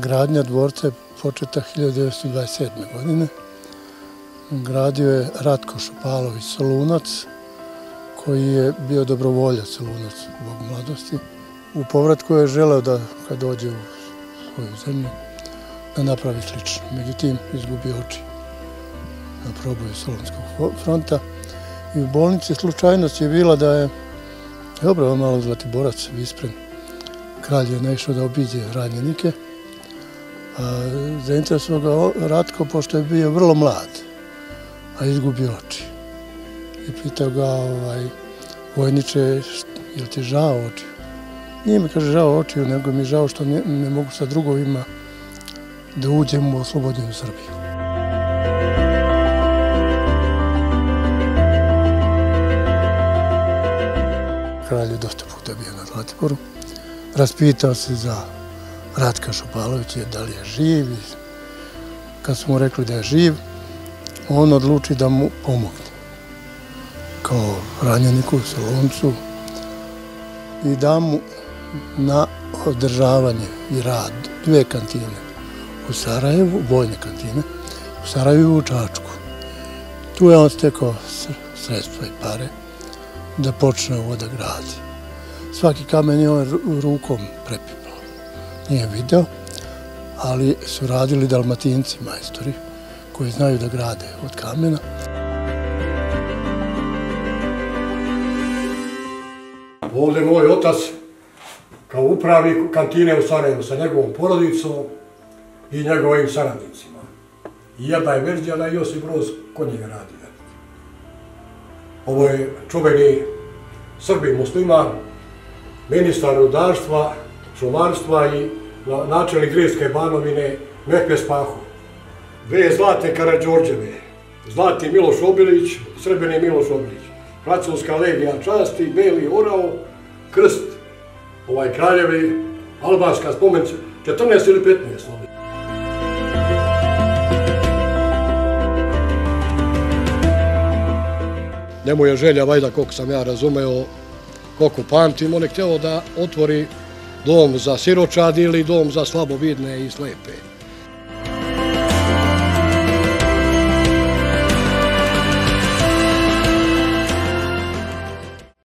Gradnja dvorca je početa 1927. godine. Gradio je Ratko Šopalović Solunac, koji je bio dobrovoljac Solunac zbog mladosti. U povratku je želeo da, kad dođe u svoju zemlju, da napravi slično. Međutim, izgubio oči na proboju Solunskog fronta. I u bolnici slučajnost je bila da je obrao malo Zlatiborac Vispren. Kralj je naišao da obiđe ranjenike. Zainteresovao ga Ratko, pošto je bio vrlo mlad, a izgubio oči. I pitao ga, vojniče, je li ti žao očiju? Nije mi, kaže, žao očiju, nego mi žao što ne mogu sa drugovima da uđem u oslobođenu Srbiju. Kralj je dosta puta bio na Zlatiboru. Raspitao se za Ratka Šopalovića, da li je živ. Kad su mu rekli da je živ, on odluči da mu pomogne kao ranjeniku, Soluncu, i da mu na održavanje i rad 2 kantine u Sarajevu, vojne kantine, u Sarajevu i u Čačku. Tu je on stekao sredstva i pare da počne ovo da gradi. Svaki kamen je on rukom prepipao. Nije video, ali su radili Dalmatinci, majstori, koji znaju da grade od kamena. Ovdje moj otac, kao upravnik kantine u Sarajevu sa njegovom porodicom i njegovim saradnicima. I jedna je verzija da je Josip Broz kod njega radio. Ovo je čuveni Srbin musliman, ministar rudarstva, šumarstva i načelnik Drijevske banovine Mehmed Spaho. 2 zlatne Karađorđeve, zlatni Miloš Obilić, srebrni Miloš Obilić. Francuska legija časti, beli orao, krst, kraljevi, albanska spomenica, 14 ili 15. Njemu je želja, vajda, koliko sam ja razumeo, koliko pamtim, on je htjeo da otvori dom za siročad ili dom za slabovidne i slepe.